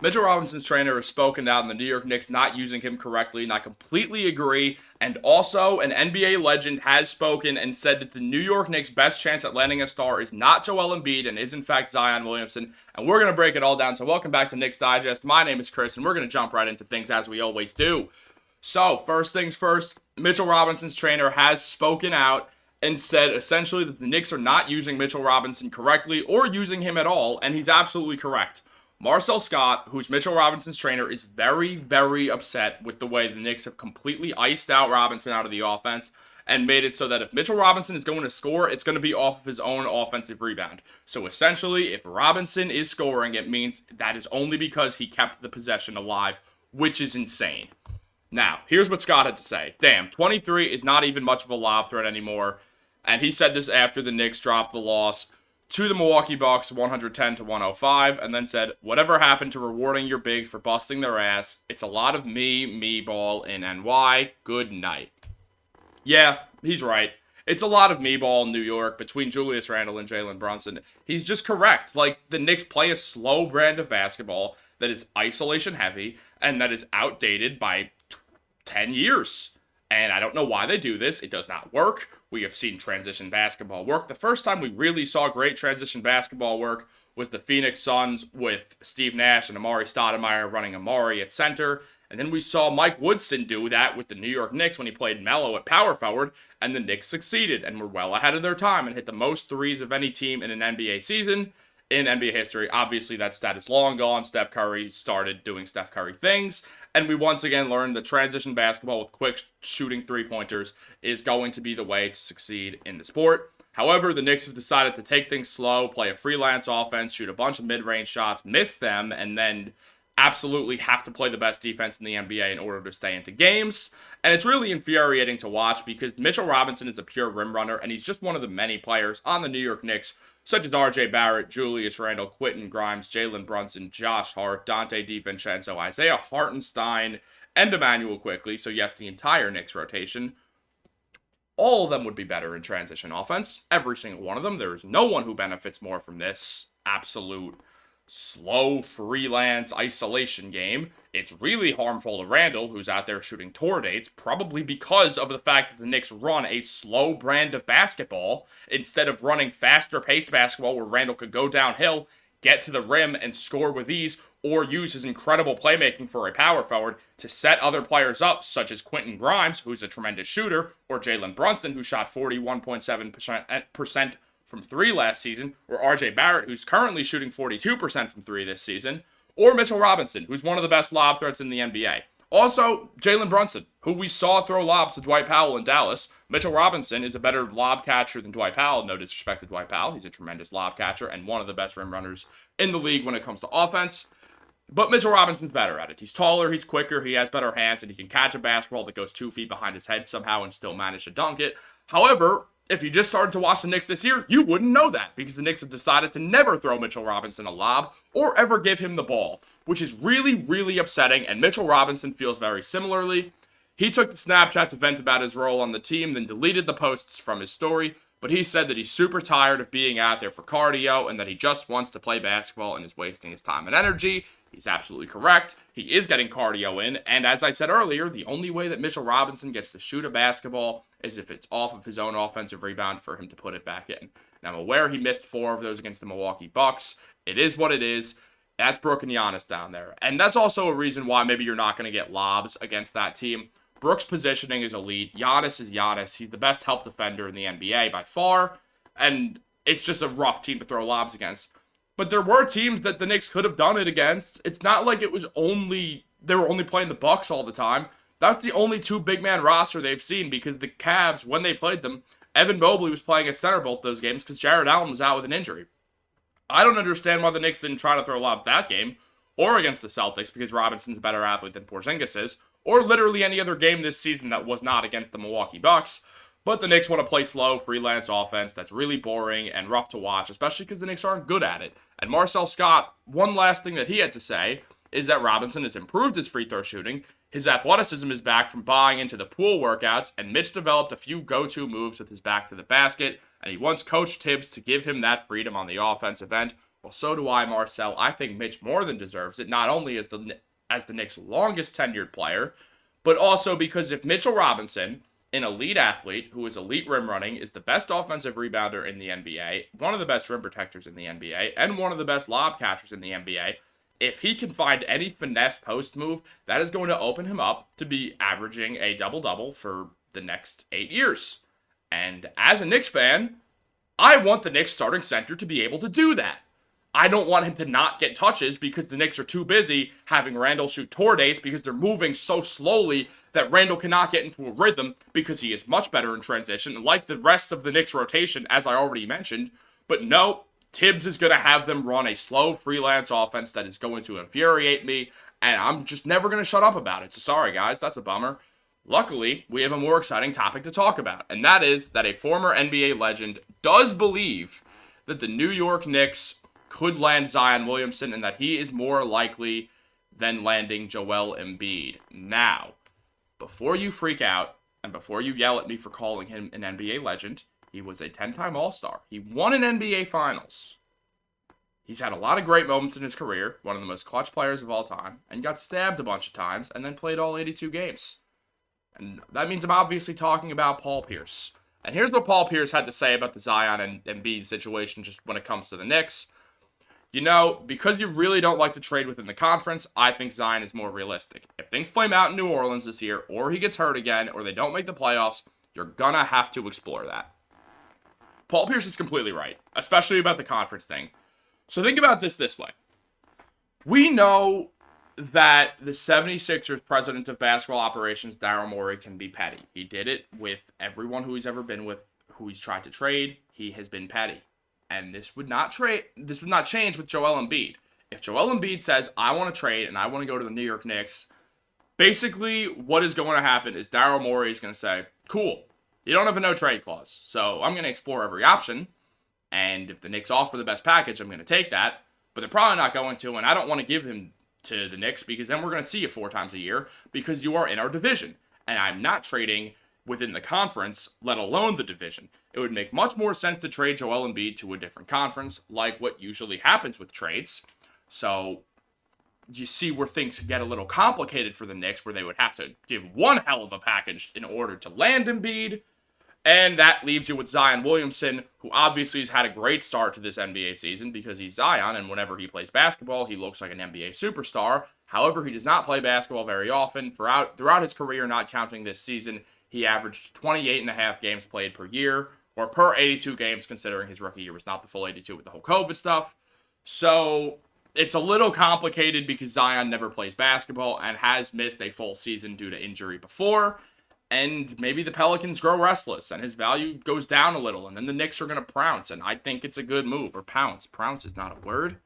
Mitchell Robinson's trainer has spoken out on the New York Knicks not using him correctly, and I completely agree. And also, an NBA legend has spoken and said that the New York Knicks' best chance at landing a star is not Joel Embiid and is in fact Zion Williamson. And we're going to break it all down. So welcome back to Knicks Digest. My name is Chris, and we're going to jump right into things as we always do. So, first things first, Mitchell Robinson's trainer has spoken out and said essentially that the Knicks are not using Mitchell Robinson correctly or using him at all, and he's absolutely correct. Marcel Scott, who's Mitchell Robinson's trainer, is very, very upset with the way the Knicks have completely iced out Robinson out of the offense and made it so that if Mitchell Robinson is going to score, it's going to be off of his own offensive rebound. So essentially, if Robinson is scoring, it means that is only because he kept the possession alive, which is insane. Now, here's what Scott had to say. Damn, 23 is not even much of a lob threat anymore. And he said this after the Knicks dropped the loss to the Milwaukee Bucks 110-105, and then said, whatever happened to rewarding your bigs for busting their ass? It's a lot of me ball in NY. Good night. Yeah, he's right. It's a lot of me ball in New York between Julius Randle and Jalen Brunson. He's just correct. Like, the Knicks play a slow brand of basketball that is isolation heavy and that is outdated by 10 years. And I don't know why they do this. It does not work. We have seen transition basketball work. The first time we really saw great transition basketball work was the Phoenix Suns with Steve Nash and Amari Stoudemire running Amari at center. And then we saw Mike Woodson do that with the New York Knicks when he played Melo at power forward. And the Knicks succeeded and were well ahead of their time and hit the most threes of any team in an NBA season in NBA history. Obviously, that stat is long gone. Steph Curry started doing Steph Curry things. And we once again learned that transition basketball with quick shooting three-pointers is going to be the way to succeed in the sport. However, the Knicks have decided to take things slow, play a freelance offense, shoot a bunch of mid-range shots, miss them, and then absolutely have to play the best defense in the NBA in order to stay into games. And it's really infuriating to watch because Mitchell Robinson is a pure rim runner, and he's just one of the many players on the New York Knicks such as R.J. Barrett, Julius Randle, Quentin Grimes, Jalen Brunson, Josh Hart, Dante DiVincenzo, Isaiah Hartenstein, and Emmanuel Quickley. So yes, the entire Knicks rotation. All of them would be better in transition offense. Every single one of them. There is no one who benefits more from this absolute slow freelance isolation game. It's really harmful to Randle, who's out there shooting tour dates, probably because of the fact that the Knicks run a slow brand of basketball instead of running faster paced basketball where Randle could go downhill, get to the rim, and score with ease, or use his incredible playmaking for a power forward to set other players up, such as Quentin Grimes, who's a tremendous shooter, or Jalen Brunson, who shot 41.7% from three last season, or R.J. Barrett, who's currently shooting 42% from three this season, or Mitchell Robinson, who's one of the best lob threats in the NBA. Also, Jalen Brunson, who we saw throw lobs to Dwight Powell in Dallas. Mitchell Robinson is a better lob catcher than Dwight Powell. No disrespect to Dwight Powell. He's a tremendous lob catcher and one of the best rim runners in the league when it comes to offense. But Mitchell Robinson's better at it. He's taller, he's quicker, he has better hands, and he can catch a basketball that goes 2 feet behind his head somehow and still manage to dunk it. However, if you just started to watch the Knicks this year, you wouldn't know that because the Knicks have decided to never throw Mitchell Robinson a lob or ever give him the ball, which is really, really upsetting, and Mitchell Robinson feels very similarly. He took the Snapchat to vent about his role on the team, then deleted the posts from his story, but he said that he's super tired of being out there for cardio and that he just wants to play basketball and is wasting his time and energy. He's absolutely correct. He is getting cardio in, and as I said earlier, the only way that Mitchell Robinson gets to shoot a basketball is if it's off of his own offensive rebound for him to put it back in. Now, I'm aware he missed 4 of those against the Milwaukee Bucks. It is what it is. That's Brook and Giannis down there. And that's also a reason why maybe you're not going to get lobs against that team. Brooks' positioning is elite. Giannis is Giannis. He's the best help defender in the NBA by far. And it's just a rough team to throw lobs against. But there were teams that the Knicks could have done it against. It's not like they were only playing the Bucks all the time. That's the only 2 big man roster they've seen because the Cavs, when they played them, Evan Mobley was playing at center both those games because Jared Allen was out with an injury. I don't understand why the Knicks didn't try to throw lobs that game or against the Celtics because Robinson's a better athlete than Porzingis is, or literally any other game this season that was not against the Milwaukee Bucks. But the Knicks want to play slow, freelance offense that's really boring and rough to watch, especially because the Knicks aren't good at it. And Marcel Scott, one last thing that he had to say is that Robinson has improved his free throw shooting. His athleticism is back from buying into the pool workouts, and Mitch developed a few go-to moves with his back to the basket, and he wants Coach Tibbs to give him that freedom on the offensive end, Well, so do I, Marcel. I think Mitch more than deserves it, not only as the Knicks' longest tenured player, but also because if Mitchell Robinson, an elite athlete who is elite rim running, is the best offensive rebounder in the NBA, one of the best rim protectors in the NBA, and one of the best lob catchers in the NBA, if he can find any finesse post move, that is going to open him up to be averaging a double-double for the next 8 years. And as a Knicks fan, I want the Knicks starting center to be able to do that. I don't want him to not get touches because the Knicks are too busy having Randall shoot tour dates because they're moving so slowly that Randall cannot get into a rhythm because he is much better in transition, like the rest of the Knicks rotation, as I already mentioned. But no, Tibbs is going to have them run a slow freelance offense that is going to infuriate me, and I'm just never going to shut up about it. So sorry, guys, that's a bummer. Luckily, we have a more exciting topic to talk about, and that is that a former NBA legend does believe that the New York Knicks could land Zion Williamson and that he is more likely than landing Joel Embiid. Now, before you freak out and before you yell at me for calling him an NBA legend, he was a 10-time All-Star. He won an NBA Finals. He's had a lot of great moments in his career, one of the most clutch players of all time, and got stabbed a bunch of times and then played all 82 games. And that means I'm obviously talking about Paul Pierce. And here's what Paul Pierce had to say about the Zion and Embiid situation just when it comes to the Knicks. You know, because you really don't like to trade within the conference, I think Zion is more realistic. If things flame out in New Orleans this year, or he gets hurt again, or they don't make the playoffs, you're gonna have to explore that. Paul Pierce is completely right, especially about the conference thing. So think about this way. We know that the 76ers president of basketball operations, Daryl Morey, can be petty. He did it with everyone who he's ever been with, who he's tried to trade. He has been petty. And this would not change with Joel Embiid. If Joel Embiid says, I want to trade and I want to go to the New York Knicks, basically what is going to happen is Daryl Morey is going to say, cool, you don't have a no-trade clause, so I'm going to explore every option, and if the Knicks offer the best package, I'm going to take that, but they're probably not going to, and I don't want to give him to the Knicks because then we're going to see you 4 times a year because you are in our division, and I'm not trading within the conference, let alone the division. It would make much more sense to trade Joel Embiid to a different conference, like what usually happens with trades. So you see where things get a little complicated for the Knicks, where they would have to give one hell of a package in order to land Embiid. And that leaves you with Zion Williamson, who obviously has had a great start to this NBA season because he's Zion, and whenever he plays basketball, he looks like an NBA superstar. However, he does not play basketball very often. Throughout his career, not counting this season, he averaged 28.5 games played per year, or per 82 games, considering his rookie year was not the full 82 with the whole COVID stuff. So it's a little complicated because Zion never plays basketball and has missed a full season due to injury before. And maybe the Pelicans grow restless and his value goes down a little, and then the Knicks are going to pounce, and I think it's a good move. Or pounce. Pounce is not a word.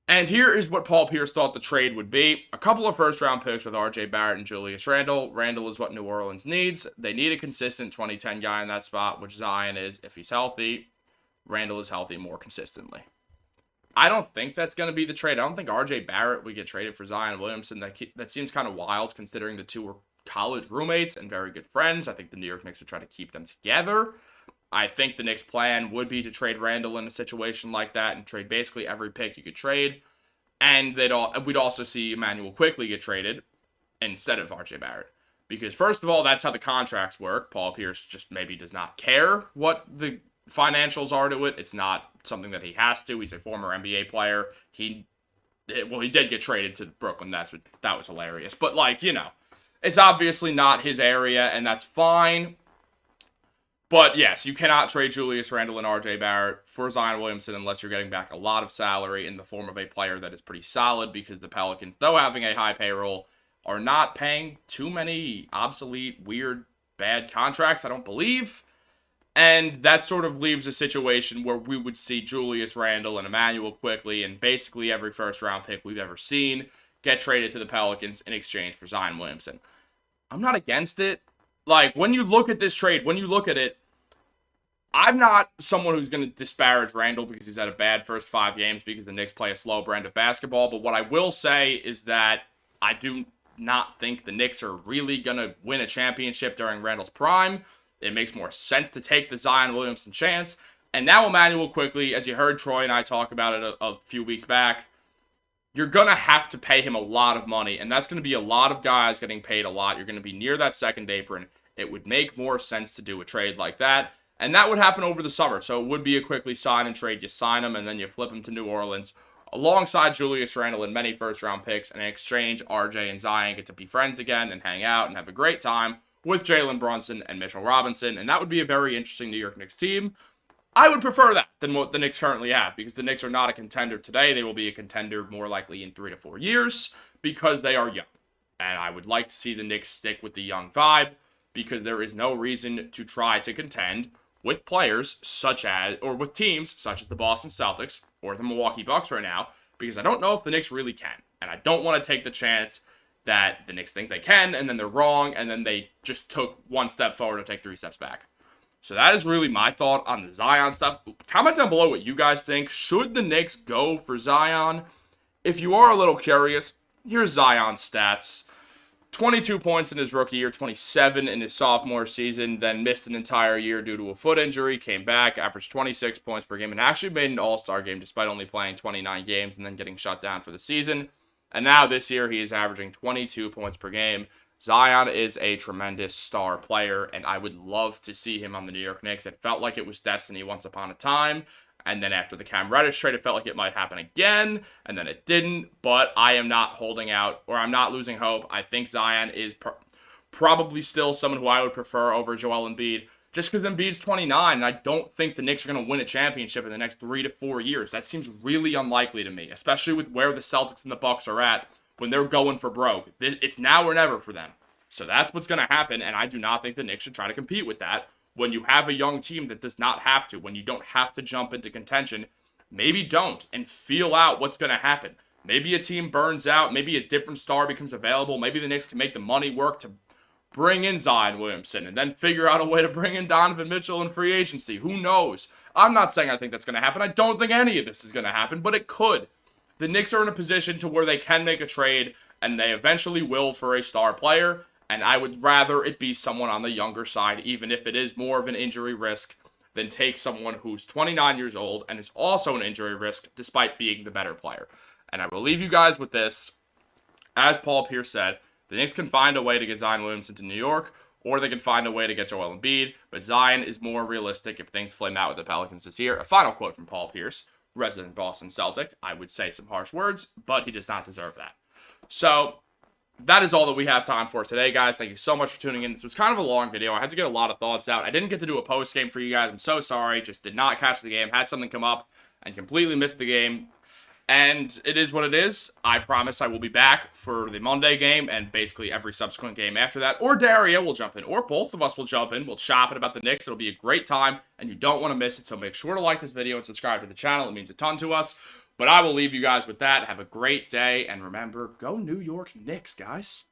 And here is what Paul Pierce thought the trade would be. A couple of first-round picks with RJ Barrett and Julius Randle. Randle is what New Orleans needs. They need a consistent 2010 guy in that spot, which Zion is if he's healthy. Randle is healthy more consistently. I don't think that's going to be the trade. I don't think RJ Barrett would get traded for Zion Williamson. That seems kind of wild considering the two were college roommates and very good friends. I think the New York Knicks would try to keep them together. I think the Knicks' plan would be to trade Randle in a situation like that and trade basically every pick you could trade. And we'd also see Emmanuel Quickley get traded instead of RJ Barrett. Because first of all, that's how the contracts work. Paul Pierce just maybe does not care what the financials are to it. It's not something that he has to. He's a former NBA player. He did get traded to Brooklyn. That was hilarious. But it's obviously not his area, and that's fine. But yes, you cannot trade Julius Randle and RJ Barrett for Zion Williamson unless you're getting back a lot of salary in the form of a player that is pretty solid, because the Pelicans, though having a high payroll, are not paying too many obsolete, weird, bad contracts, I don't believe. And that sort of leaves a situation where we would see Julius Randle and Emmanuel Quickley and basically every first-round pick we've ever seen get traded to the Pelicans in exchange for Zion Williamson. I'm not against it. When you look at this trade, I'm not someone who's going to disparage Randle because he's had a bad first 5 games because the Knicks play a slow brand of basketball. But what I will say is that I do not think the Knicks are really going to win a championship during Randle's prime. It makes more sense to take the Zion Williamson chance. And now Emmanuel quickly, as you heard Troy and I talk about it a few weeks back, you're going to have to pay him a lot of money, and that's going to be a lot of guys getting paid a lot. You're going to be near that second apron. It would make more sense to do a trade like that, and that would happen over the summer. So it would be a quickly sign and trade. You sign him, and then you flip him to New Orleans alongside Julius Randle and many first-round picks, and in exchange, RJ and Zion get to be friends again and hang out and have a great time with Jalen Brunson and Mitchell Robinson, and that would be a very interesting New York Knicks team. I would prefer that than what the Knicks currently have, because the Knicks are not a contender today. They will be a contender more likely in 3 to 4 years because they are young. And I would like to see the Knicks stick with the young vibe, because there is no reason to try to contend with players such as, or with teams such as the Boston Celtics or the Milwaukee Bucks right now, because I don't know if the Knicks really can. And I don't want to take the chance that the Knicks think they can, and then they're wrong, and then they just took one step forward to take 3 steps back. So that is really my thought on the Zion stuff. Comment down below what you guys think. Should the Knicks go for Zion? If you are a little curious, here's Zion's stats. 22 points in his rookie year, 27 in his sophomore season, then missed an entire year due to a foot injury, came back, averaged 26 points per game, and actually made an all-star game despite only playing 29 games and then getting shut down for the season. And now this year he is averaging 22 points per game. Zion is a tremendous star player, and I would love to see him on the New York Knicks. It felt like it was destiny once upon a time, and then after the Cam Reddish trade, it felt like it might happen again, and then it didn't, but I am not holding out, or I'm not losing hope. I think Zion is probably still someone who I would prefer over Joel Embiid, just because Embiid's 29, and I don't think the Knicks are going to win a championship in the next 3 to 4 years. That seems really unlikely to me, especially with where the Celtics and the Bucks are at when they're going for broke. It's now or never for them. So that's what's going to happen, and I do not think the Knicks should try to compete with that. When you have a young team that does not have to, when you don't have to jump into contention, maybe don't, and feel out what's going to happen. Maybe a team burns out, maybe a different star becomes available, maybe the Knicks can make the money work to bring in Zion Williamson, and then figure out a way to bring in Donovan Mitchell in free agency. Who knows? I'm not saying I think that's going to happen. I don't think any of this is going to happen, but it could. The Knicks are in a position to where they can make a trade, and they eventually will for a star player, and I would rather it be someone on the younger side, even if it is more of an injury risk, than take someone who's 29 years old and is also an injury risk despite being the better player. And I will leave you guys with this. As Paul Pierce said, the Knicks can find a way to get Zion Williamson to New York, or they can find a way to get Joel Embiid, but Zion is more realistic if things flame out with the Pelicans this year. A final quote from Paul Pierce, resident Boston Celtic. I would say some harsh words, but he does not deserve that. So that is all that we have time for today, guys. Thank you so much for tuning in. This was kind of a long video. I had to get a lot of thoughts out. I didn't get to do a post game for you guys. I'm so sorry. Just did not catch the game. Had something come up and completely missed the game. And it is what it is. I promise I will be back for the Monday game and basically every subsequent game after that. Or Daria will jump in, or both of us will jump in. We'll shop it about the Knicks. It'll be a great time, and you don't want to miss it. So make sure to like this video and subscribe to the channel. It means a ton to us. But I will leave you guys with that. Have a great day, and remember, go New York Knicks, guys.